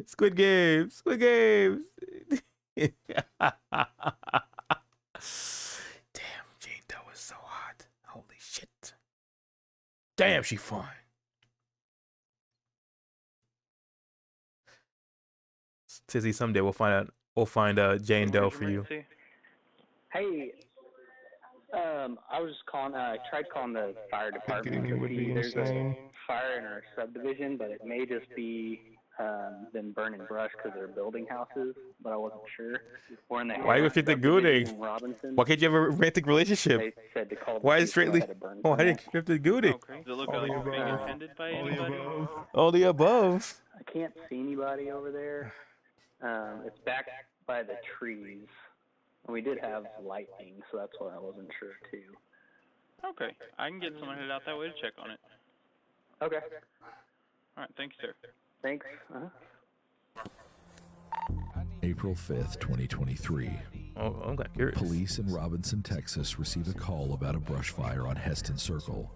Squid Games. Squid Games. Damn, Jane, that was so hot. Holy shit. Damn, she fine. Tizzy, someday we'll find out. We'll find Jane Doe for you. Hey, I was just calling. I tried calling the fire department to see there's a fire in our subdivision, but it may just be them burning brush because they're building houses. But I wasn't sure. We're in the Why you fit the Gooning? Why can't you have a romantic relationship? They said to call. Why is straightly? Why did you have to Gooning? Okay. Does it look like being attended by anybody? All the above. I can't see anybody over there. It's back by the trees. We did have lightning, so that's why I wasn't sure too. Okay, I can get someone headed out that way to check on it. Okay. All right, thank you, sir. Thanks. April 5th, 2023. Oh, I'm curious. Police in Robinson, Texas receive a call about a brush fire on Heston Circle,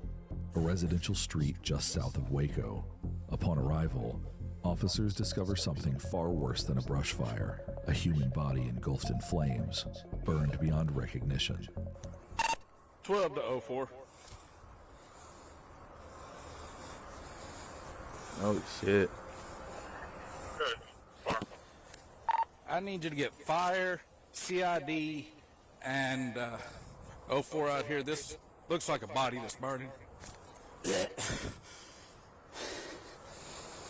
a residential street just south of Waco. Upon arrival, officers discover something far worse than a brush fire. A human body engulfed in flames, burned beyond recognition. 12 to 04. Oh shit. I need you to get fire, CID, and 04 out here. This looks like a body that's burning.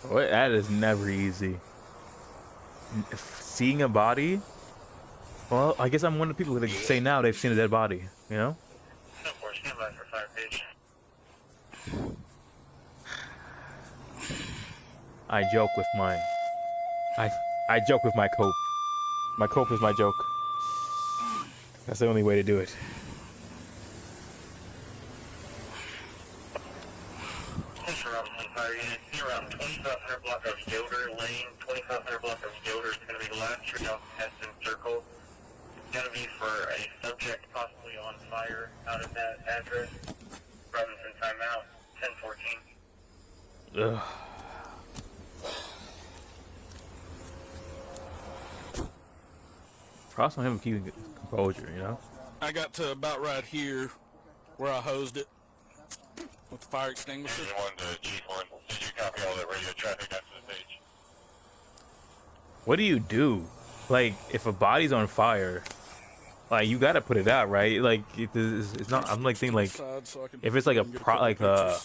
What? That is never easy. Seeing a body? Well, I guess I'm one of the people who say now they've seen a dead body, you know? Stand by for fire page. I joke with my... I joke with my cope. My cope is my joke. That's the only way to do it. Robinson Fire Unit, see around 2500 block of Yoder Lane, 2500 block of Yoder is going to be the last street off Heston Circle. It's going to be for a subject possibly on fire out of that address. Robinson timeout, 1014. Ugh. Frost on him keeping composure, you know? I got to about right here where I hosed it with the fire extinguisher. Engine 1 to G1, did you copy all the radio traffic after the stage? What do you do? Like, if a body's on fire, like, you gotta put it out, right? Like, it's not, I'm like thinking, like, if it's like a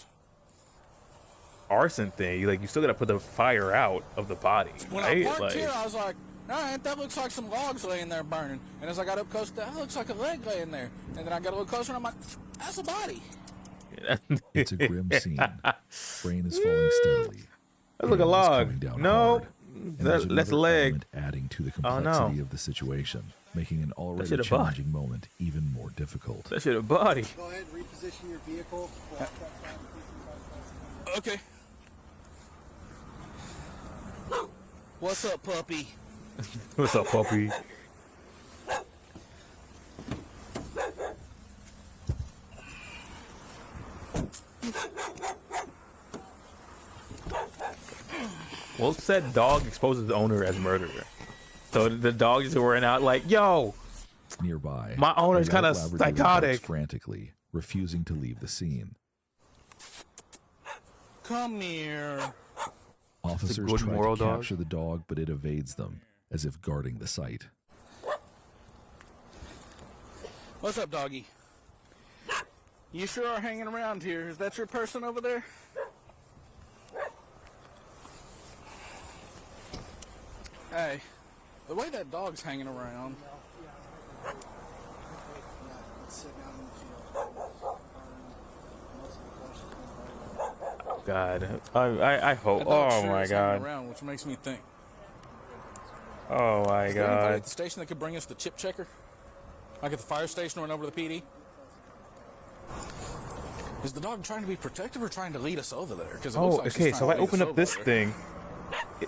arson thing, like, you still gotta put the fire out of the body, When right? I parked Like, here, I was like, alright, that looks like some logs laying there burning. And as I got up close, that looks like a leg laying there. And then I got a little closer and I'm like, that's a body. It's a grim scene. Rain is falling steadily. That's like a log. No, that's a leg. Adding to the complexity of the situation, making an already challenging moment even more difficult. That shit a body. Go ahead, reposition your vehicle. Okay. What's up, puppy? What's up, puppy? Well, said dog exposes the owner as murderer. So the dog is wearing out like, yo, nearby, my owner's kind of psychotic. Frantically, refusing to leave the scene. Come here. Officers try to capture the dog, but it evades them, as if guarding the site. What's up, doggy? You sure are hanging around here. Is that your person over there? Hey, the way that dog's hanging around. God, I hope. Oh my God. Around, which makes me think. Oh my Is there anybody God. at the station that could bring us the chip checker? Like at the fire station or run over to the PD? Is the dog trying to be protective or trying to lead us over there? Oh, like okay. So if I open up this thing,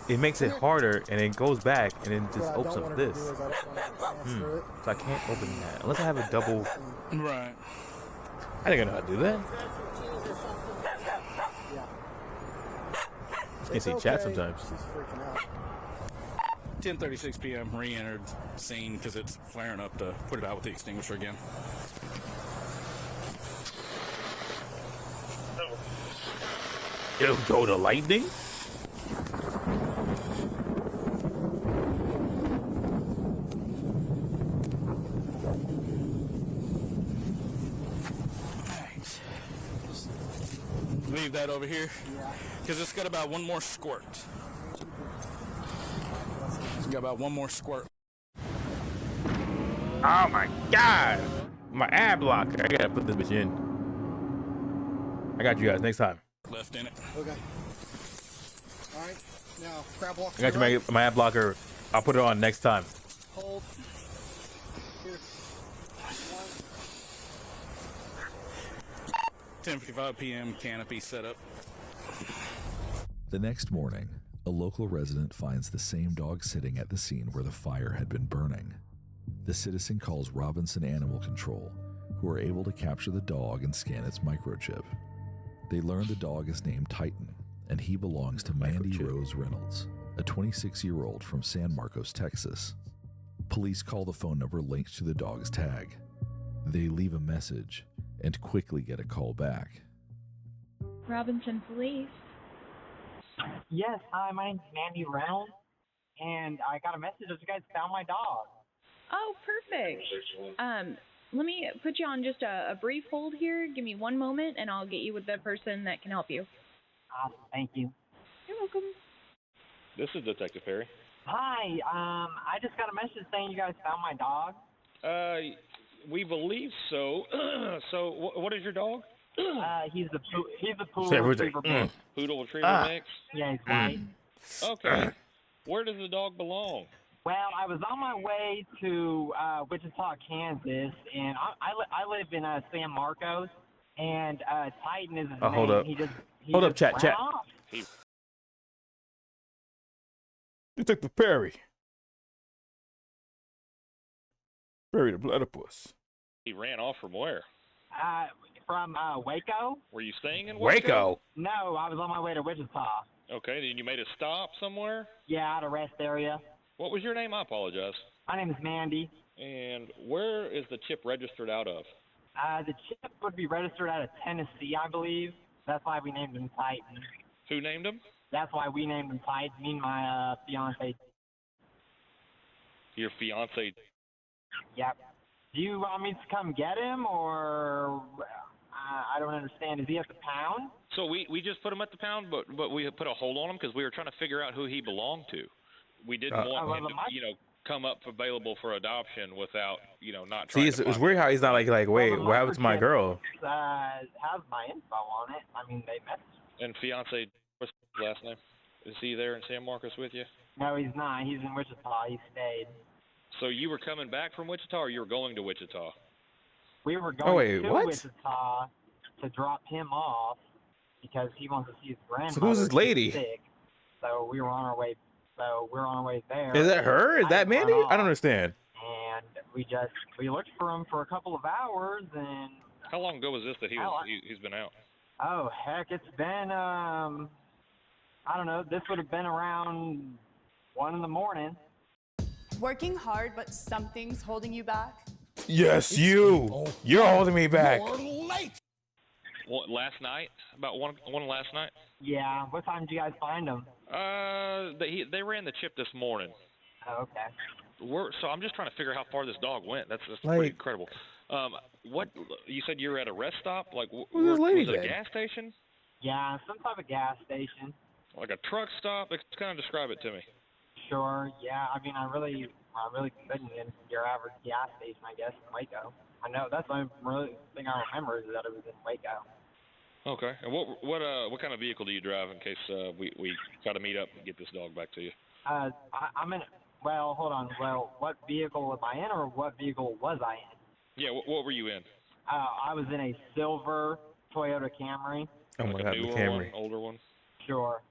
it makes it harder, and it goes back, and then just opens up this. So I can't open that unless I have a double. Right. I didn't know how to do that. Can't see chat sometimes. She's freaking out. 10:36 p.m. Re-entered scene because it's flaring up to put it out with the extinguisher again. It'll go to lightning? Leave that over here. Because it's got about one more squirt. It's got about one more squirt. Oh my god! My ad blocker. I gotta put this bitch in. I got you guys next time. Left in it. Okay. All right. Now, crab walk. I got you my ad blocker. I'll put it on next time. Hold. Here. 10:55 p.m. canopy setup. The next morning, a local resident finds the same dog sitting at the scene where the fire had been burning. The citizen calls Robinson Animal Control, who are able to capture the dog and scan its microchip. They learn the dog is named Titan, and he belongs to Mandy Rose Reynolds, a 26-year-old from San Marcos, Texas. Police call the phone number linked to the dog's tag. They leave a message and quickly get a call back. Robinson Police. Yes, hi, my name's Mandy Reynolds, and I got a message that you guys found my dog. Oh, perfect. Let me put you on just a brief hold here. Give me one moment, and I'll get you with the person that can help you. Awesome, thank you. You're welcome. This is Detective Perry. Hi, I just got a message saying you guys found my dog. We believe so. So, what is your dog? He's a poodle Say retriever mix. Poodle retriever mix? Yeah, he's white. Okay. Where does the dog belong? Well, I was on my way to Wichita, Kansas, and I live in San Marcos, and Titan is his name. Hold up. He Hold up, just chat, ran chat. off. Detective Perry. Perry the platypus. He ran off from where? From Waco. Were you staying in Waco? No, I was on my way to Wichita. Okay, then you made a stop somewhere? Yeah, out of rest area. What was your name? I apologize. My name is Mandy. And where is the chip registered out of? The chip would be registered out of Tennessee, I believe. That's why we named him Titan. Who named him? That's why we named him Titan. Me and my fiance. Your fiance. Yep. Do you want me to come get him, or I don't understand. Is he at the pound? So we just put him at the pound, but we put a hold on him because we were trying to figure out who he belonged to. We didn't want him to, come up available for adoption without, not trying See, it's weird how he's not like, wait, what happened to my girl? Has my info on it. I mean, they messaged. And fiance, what's his last name? Is he there in San Marcos with you? No, he's not. He's in Wichita. He stayed. So you were coming back from Wichita, or you were going to Wichita? We were going to what? Wichita to drop him off because he wants to see his grandmother. So who's this lady? Sick. So we were on our way. So we're on our way there. Is that her? Is that Mandy? I don't understand. And we looked for him for a couple of hours, and how long ago was this that he's been out? Oh heck, it's been I don't know. This would have been around 1 in the morning. Working hard, but something's holding you back? Yes, you. You're holding me back. You're late. What, last night? About one last night? Yeah. What time did you guys find him? They ran the chip this morning. Oh, okay. So I'm just trying to figure out how far this dog went. That's pretty incredible. What you said you were at a rest stop? Like, was it a gas station? Yeah, some type of gas station. Like a truck stop? Kind of describe it to me. Sure. Yeah. I mean, I really couldn't get your average gas station, I guess, in Waco. I know that's the only thing I remember is that it was in Waco. Okay. And what kind of vehicle do you drive in case we try to meet up and get this dog back to you? I'm in. Well, hold on. Well, what vehicle was I in, or what vehicle was I in? Yeah. What were you in? I was in a silver Toyota Camry. Oh my God, the Camry. Older one. Sure.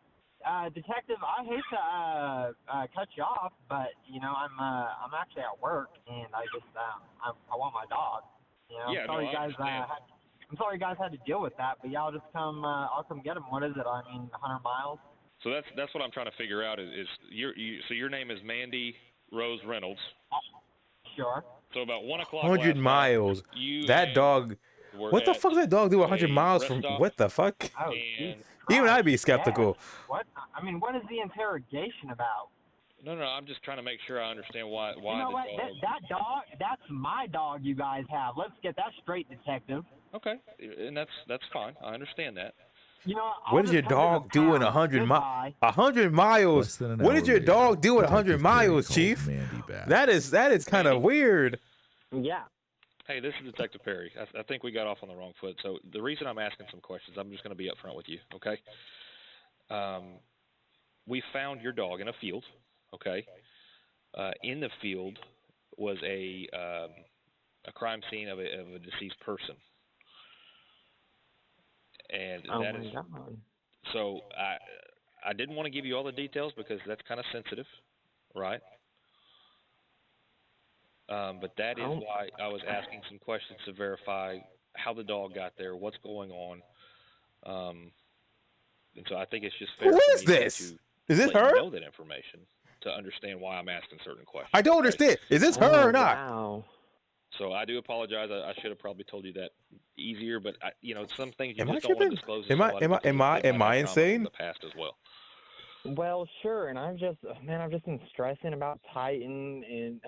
Detective, I hate to cut you off, but I'm actually at work, and I just I want my dog. Yeah, I'm sorry you guys had to deal with that, but y'all just come. I'll come get him. What is it? I mean, 100 miles. So that's what I'm trying to figure out is so your name is Mandy Rose Reynolds. Sure. So about 1 o'clock. 100 miles. That dog. What the fuck does that dog do 100 miles from? What the fuck? Oh, Even I'd be skeptical. Yeah. What? I mean, what is the interrogation about? No, I'm just trying to make sure I understand why. You know what? That dog, that's my dog you guys have. Let's get that straight, detective. Okay, and that's fine. I understand that. You know, what is your dog doing 100 miles? 100 miles. What did your dog do 100 miles, Chief? That is kind of weird. Yeah. Hey, this is Detective Perry. I think we got off on the wrong foot. So the reason I'm asking some questions, I'm just going to be upfront with you, okay? We found your dog in a field, okay? In the field was a crime scene of a deceased person. And that is so I didn't want to give you all the details because that's kind of sensitive, right? But that is why I was asking some questions to verify how the dog got there, what's going on. And so I think it's just fair. Who is this? Is this her? Know that information to understand why I'm asking certain questions. I don't understand. Is this her or not? Wow. So I do apologize. I should have probably told you that easier, but some things you Am I just don't want to tripping? disclose. Am I insane? In the past as well. Well, sure, and I've just been stressing about Titan, and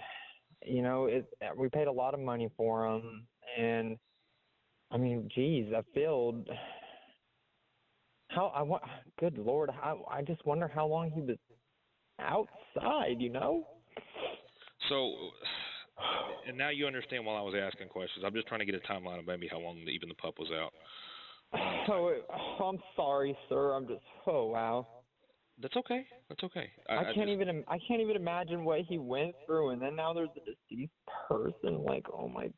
we paid a lot of money for him, and I mean, geez, I feel good Lord, I just wonder how long he was outside, So, and now you understand why I was asking questions. I'm just trying to get a timeline of maybe how long even the pup was out. I'm sorry, sir. Wow. That's okay. That's okay. I can't even imagine what he went through, and then now there's a deceased person. Like, oh my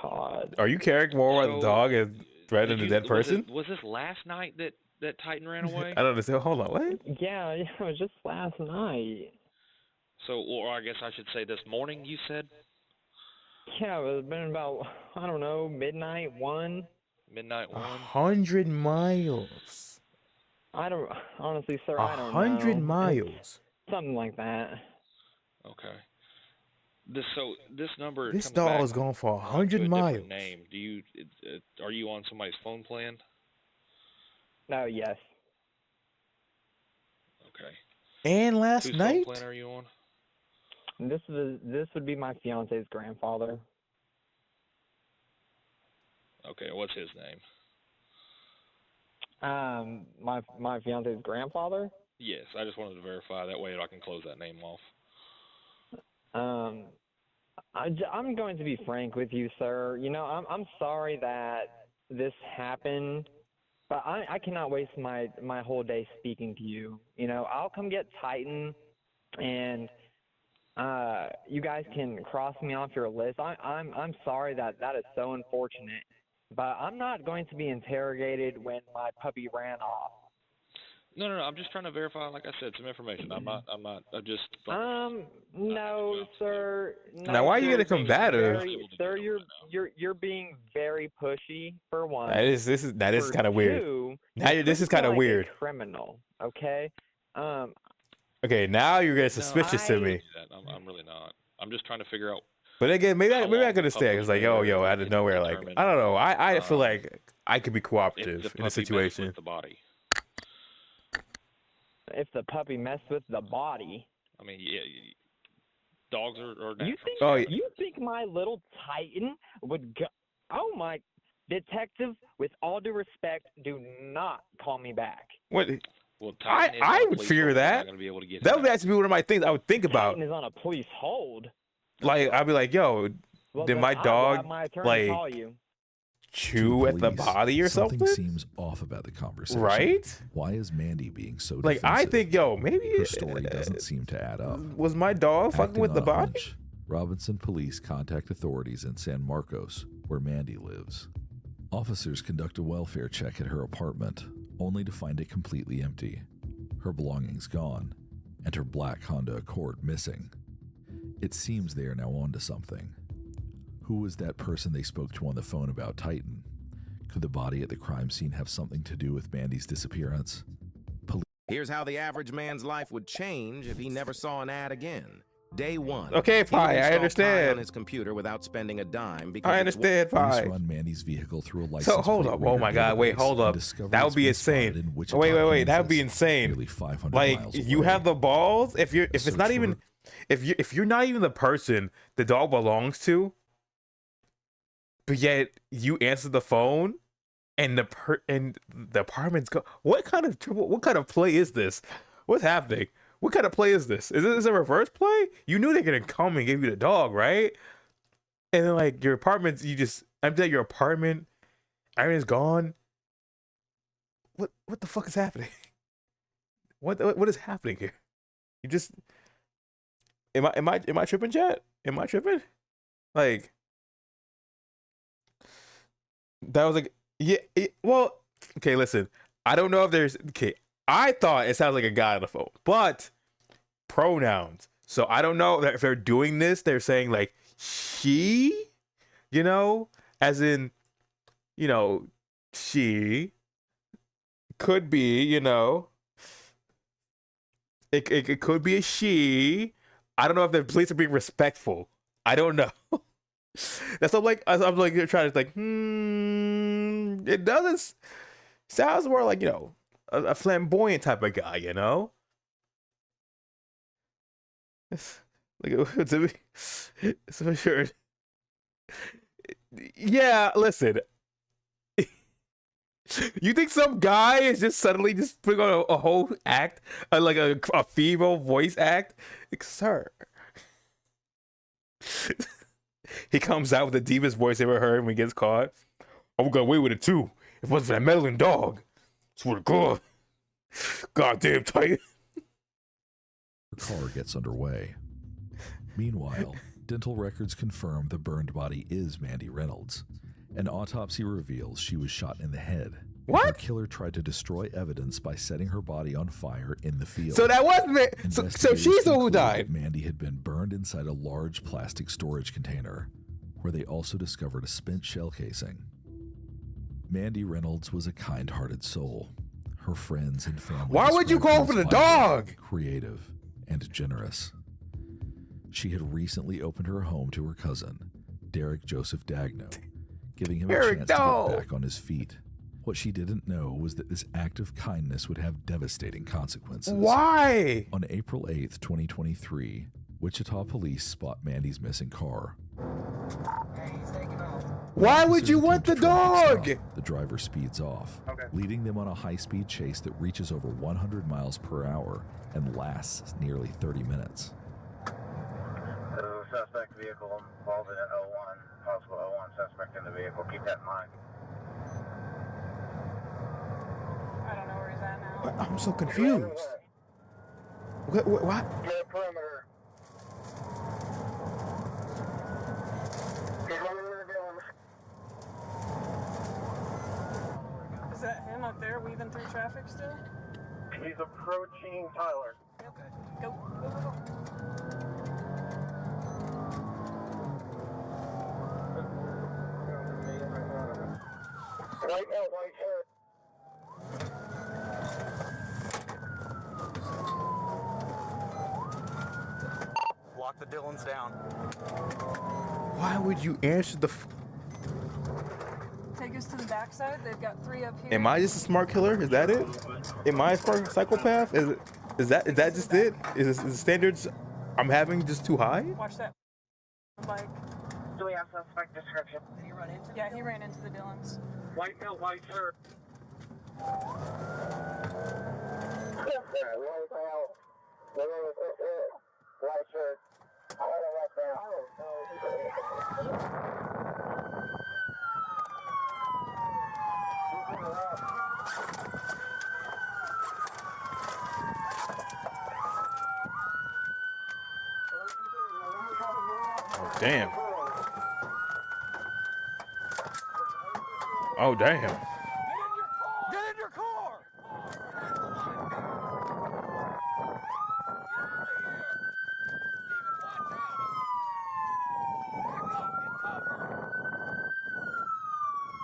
God. Are you caring more about the dog and threatening the dead person? Was this last night that Titan ran away? I don't understand. Hold on, what? Yeah, it was just last night. So, or I guess I should say this morning. You said. Yeah, it was been about, I don't know, midnight, 1. Midnight 1. 100 miles. Honestly, sir, I don't know. 100 miles. Something like that. Okay. This number. This dog is going for 100 miles. Name. Are you on somebody's phone plan? No, yes. Okay. And last Whose night? phone plan are you on? This would be my fiance's grandfather. Okay, what's his name? My fiance's grandfather? Yes, I just wanted to verify that way I can close that name off. I'm going to be frank with you, sir. I'm sorry that this happened, but I cannot waste my whole day speaking to you. I'll come get Titan, and you guys can cross me off your list. I'm sorry that is so unfortunate, but I'm not going to be interrogated when my puppy ran off. No. I'm just trying to verify, like I said, some information. I'm just. No, sir. No, now, why are you getting combative? Sir, you're being very pushy for one. That is kind of weird. Now this is kind of weird. Criminal, okay. Okay, now you're getting suspicious to me. I'm really not. I'm just trying to figure out. But again, maybe I could understand. It's like, yo, out of nowhere, like, I don't know. I feel like I could be cooperative in a situation. With the body. If the puppy messed with the body. I mean, yeah, dogs are natural. You think my little Titan would go? Oh my, detective! With all due respect, do not call me back. What? Well, I would figure that. That would actually be one of my things I would think about. Titan is on a police hold. Like, I'd be like, yo, did my dog call you. chew at the body or something? Something seems off about the conversation. Right? Why is Mandy being so like, defensive? I think, yo, maybe her story doesn't seem to add up. Was my dog fucking with the body? Robinson police contact authorities in San Marcos, where Mandy lives. Officers conduct a welfare check at her apartment, only to find it completely empty. Her belongings gone, and her black Honda Accord missing. It seems they are now onto something. Who was that person they spoke to on the phone about Titan? Could the body at the crime scene have something to do with Mandy's disappearance? Here's how the average man's life would change if he never saw an ad again. Day 1. Okay, fine, I understand. On his computer without spending a dime because I understand, fine. Run Mandy's vehicle through a license So hold up. Oh my God! Wait, hold up. That would be insane. Wait. That would be insane. Like you have the balls. If it's not even, if you're not even the person the dog belongs to, but yet you answer the phone, and the apartment's go. What kind of play is this? What's happening? What kind of play is this? Is this a reverse play? You knew they're gonna come and give you the dog, right? And then like your apartment, you just empty out your apartment. Everything's gone. What the fuck is happening? What is happening here? You just am I tripping, chat? Am I tripping? Like that was like well, okay, listen. I don't know if there's I thought it sounds like a guy on the phone, but pronouns. So I don't know if they're doing this. They're saying like she, as in, she could be, it could be a she. I don't know if the police are being respectful. I don't know. That's what I'm like you're trying to like, it doesn't sounds more like, a flamboyant type of guy, Like so sure. Yeah, listen. You think some guy is just suddenly just putting on a whole act, like a female voice act? Like, sir. He comes out with the deepest voice ever heard when he gets caught. I would got away with it too. If it wasn't for that meddling dog. Swear to God. Goddamn tight. The car gets underway. Meanwhile, dental records confirm the burned body is Mandy Reynolds. An autopsy reveals she was shot in the head. What? Her killer tried to destroy evidence by setting her body on fire in the field. So that wasn't it. So she's the one who died. Mandy had been burned inside a large plastic storage container, where they also discovered a spent shell casing. Mandy Reynolds was a kind-hearted soul. Her friends and family. Why would you call for the dog? Creative and generous. She had recently opened her home to her cousin, Derek Joseph Dagno, giving him a chance to get back on his feet. What she didn't know was that this act of kindness would have devastating consequences. Why? On April 8th, 2023, Wichita police spot Mandy's missing car. Why would you want the dog? The driver speeds off, leading them on a high-speed chase that reaches over 100 miles per hour and lasts nearly 30 minutes. The suspect vehicle involved in an 01, possible 01 suspect in the vehicle. Keep that in mind. I don't know where he's at now. I'm so confused. What? Get a perimeter. Is that him up there weaving through traffic still? He's approaching Tyler. Okay. Go. Right now, right here. Lock the Dillons down. Why would you answer the? Take us to the backside. They've got 3 up here. Am I just a smart killer? Is that it? Am I a smart psychopath? Is that just it? Is the standards I'm having just too high? Watch that bike. Do we have suspect description? Did he run into? Yeah, he ran into the Dillons. White belt, white shirt. White shirt. Oh, damn. Oh, damn. Get in your car!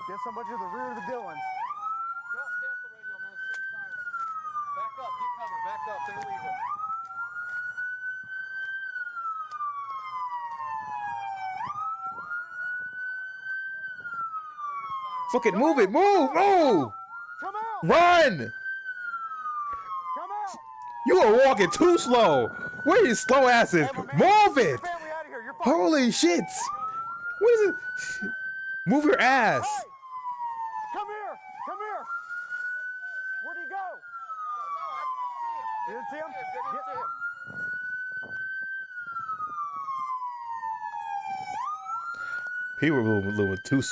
Get somebody to the rear of the Dillons. Stay off the radio, man. It's siren. Back up. Get Fucking move it. Move. Move. Come out. Run. Come out. You are walking too slow. Where are your slow asses? Move it. Holy shit. What is it? Move your ass. Hey. Come here. Come here. Where'd he go? You didn't see him? Didn't see him. People were a little too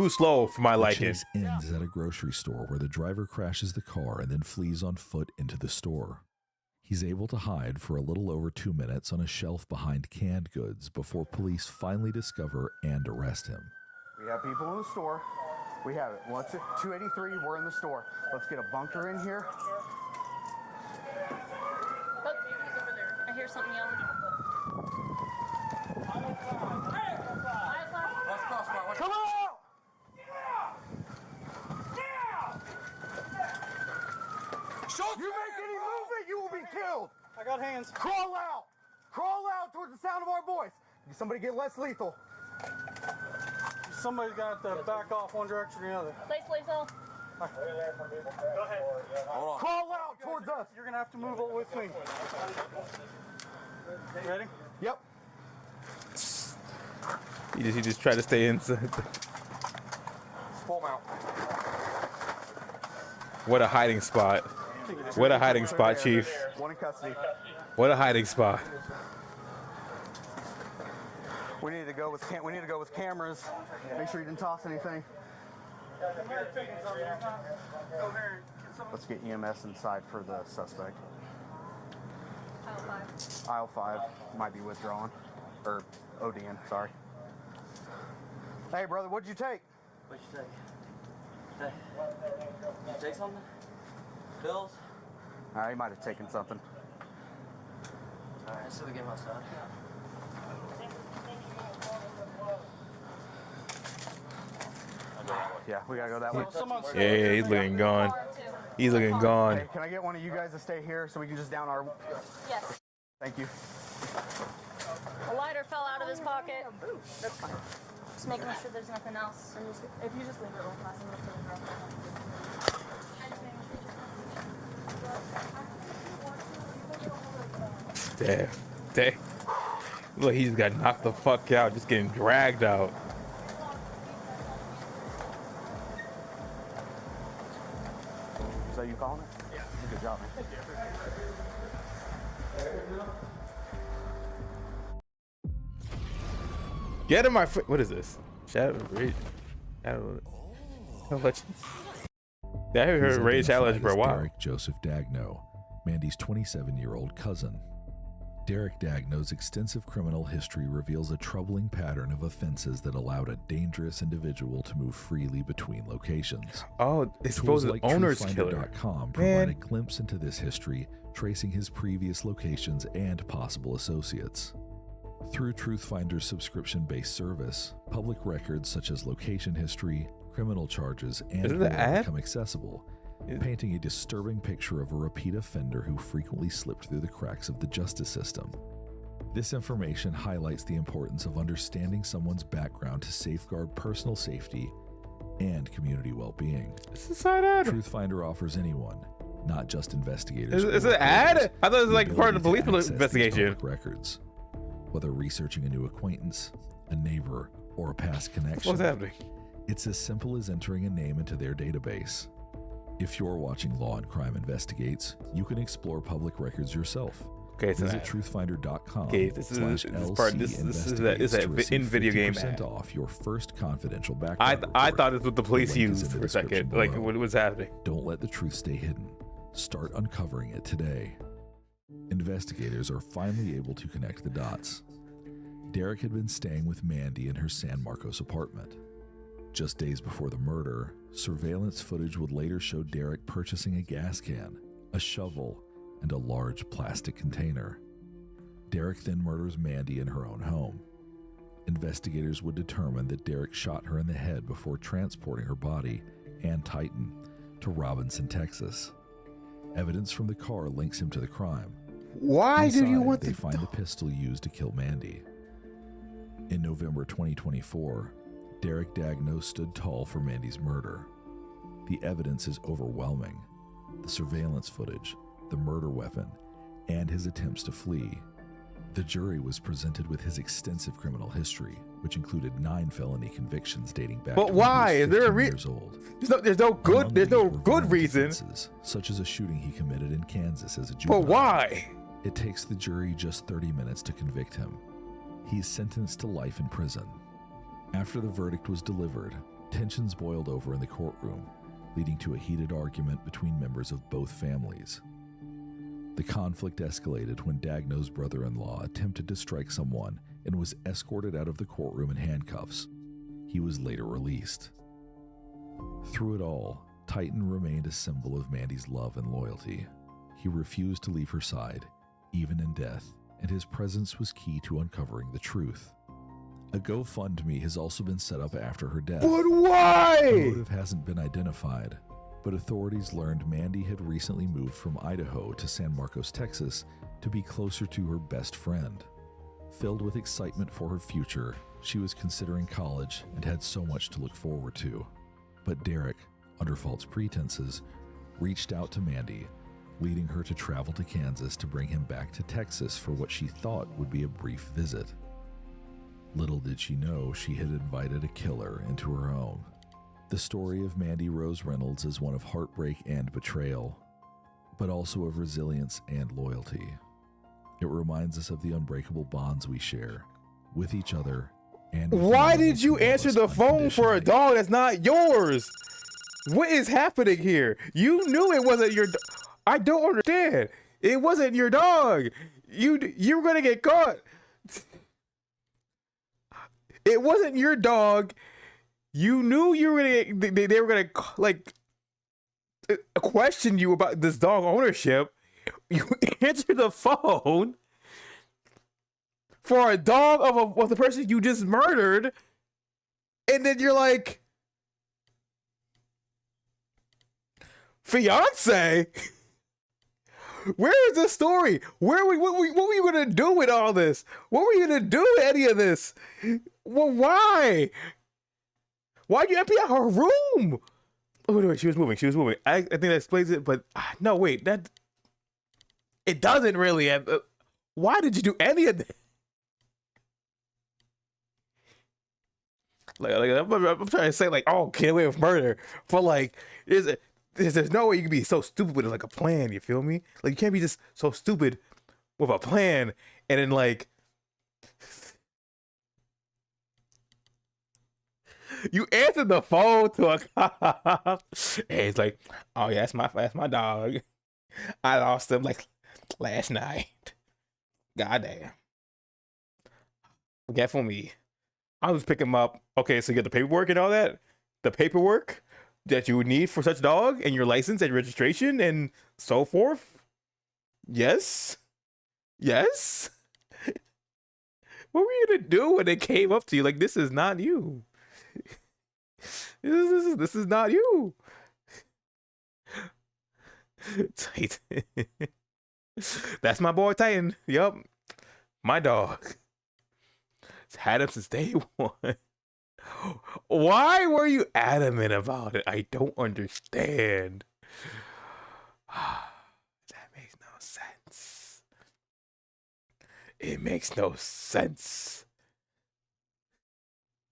slow for my liking. The chase ends at a grocery store where the driver crashes the car and then flees on foot into the store. He's able to hide for a little over 2 minutes on a shelf behind canned goods before police finally discover and arrest him. We have people in the store. We have it. What's it? 283, we're in the store. Let's get a bunker in here. Look, he's over there. I hear something yelling. Come on! You make any movement, you will be killed. I got hands. Crawl out. Crawl out towards the sound of our voice. Somebody get less lethal. Somebody's got to back off one direction or the other. Place lethal. Go ahead. Hold on. Crawl out towards us. You're going to have to move with me. Ready? Yep. He just tried to stay inside. Pull him out. What a hiding spot. What a hiding spot, Chief. One in custody. What a hiding spot. We need to go with cameras. Make sure you didn't toss anything. Let's get EMS inside for the suspect. Aisle 5 might be withdrawing. Or ODing, sorry. Hey, brother, what'd you take? What'd you take? Hey, you take something? Pills? He might have taken something. Alright, so we get him outside. Yeah, we gotta go that way. Yeah, he's looking gone. He's looking gone. Hey, can I get one of you guys to stay here so we can just down our... Yes. Thank you. A lighter fell out of his pocket. That's fine. Just making sure there's nothing else. And just, if you just leave it real fast, I'm gonna put it Damn. Look, he just got knocked the fuck out, just getting dragged out. So you calling it? Yeah. Good job, man. Get in my foot. What is this? Shadow Rage. Shadow Legends. Yeah, I haven't heard Rage Shadow Legends for a while. Derek Joseph Dagno, Mandy's 27-year-old cousin. Derek Dagno's extensive criminal history reveals a troubling pattern of offenses that allowed a dangerous individual to move freely between locations. Oh, it's supposed to be owner's killer. TruthFinder.com provide a glimpse into this history, tracing his previous locations and possible associates. Through TruthFinder's subscription-based service, public records such as location history, criminal charges, and more become accessible, painting a disturbing picture of a repeat offender who frequently slipped through the cracks of the justice system. This information highlights the importance of understanding someone's background to safeguard personal safety and community well-being. TruthFinder offers anyone, not just investigators. Is it an ad? I thought it was like part of the police investigation. Records. Whether researching a new acquaintance, a neighbor, or a past connection. What's happening? It's as simple as entering a name into their database. If you're watching Law and Crime Investigates, you can explore public records yourself. Okay, so visit truthfinder.com. Okay, this is that in video game ad. Off your first confidential background. I thought it's what the police used for a second. Like what was happening? Don't let the truth stay hidden. Start uncovering it today. Investigators are finally able to connect the dots. Derek had been staying with Mandy in her San Marcos apartment. Just days before the murder, surveillance footage would later show Derek purchasing a gas can, a shovel, and a large plastic container. Derek then murders Mandy in her own home. Investigators would determine that Derek shot her in the head before transporting her body and Titan to Robinson, Texas. Evidence from the car links him to the crime. Why do you want they find the pistol used to kill Mandy? In November 2024, Derek Dagno stood tall for Mandy's murder. The evidence is overwhelming. The surveillance footage, the murder weapon, and his attempts to flee. The jury was presented with his extensive criminal history, which included 9 felony convictions dating back to when he was 15 years old. There's no good reason. Such as a shooting he committed in Kansas as a juvenile. But why? It takes the jury just 30 minutes to convict him. He's sentenced to life in prison. After the verdict was delivered, tensions boiled over in the courtroom, leading to a heated argument between members of both families. The conflict escalated when Dagno's brother-in-law attempted to strike someone and was escorted out of the courtroom in handcuffs. He was later released. Through it all, Titan remained a symbol of Mandy's love and loyalty. He refused to leave her side, even in death, and his presence was key to uncovering the truth. A GoFundMe has also been set up after her death. But why? The motive hasn't been identified, but authorities learned Mandy had recently moved from Idaho to San Marcos, Texas, to be closer to her best friend. Filled with excitement for her future, she was considering college and had so much to look forward to. But Derek, under false pretenses, reached out to Mandy, leading her to travel to Kansas to bring him back to Texas for what she thought would be a brief visit. Little did she know she had invited a killer into her home. The story of Mandy Rose Reynolds is one of heartbreak and betrayal, but also of resilience and loyalty. It reminds us of the unbreakable bonds we share with each other and with why did you answer the phone for a dog that's not yours? What is happening here? You knew it wasn't your I don't understand. It wasn't your dog. You were gonna get caught. It wasn't your dog. You knew you were gonna they were gonna like question you about this dog ownership. You answer the phone for a dog of the person you just murdered, and then you're like, fiance? Where is the story? What were you gonna do with all this? What were you gonna do with any of this? Well, why? Why'd you empty out her room? Oh, wait, she was moving. I think that explains it, but no, wait, it doesn't really. Why did you do any of that? I'm trying to say, like, oh, get away with murder, but like, there's no way you can be so stupid with like a plan. You feel me? Like, you can't be just so stupid with a plan and then like you answered the phone to a cop and it's like, oh yeah, that's my dog. I lost him like last night. Goddamn. Forgetful me. I'll just pick him up. Okay, so you got the paperwork and all that? The paperwork that you would need for such dog and your license and registration and so forth? Yes? Yes? What were you gonna do when they came up to you? Like, this is not you. This is not you. Titan. That's my boy Titan. Yup. My dog. Had him since day one. Why were you adamant about it? I don't understand. That makes no sense. It makes no sense.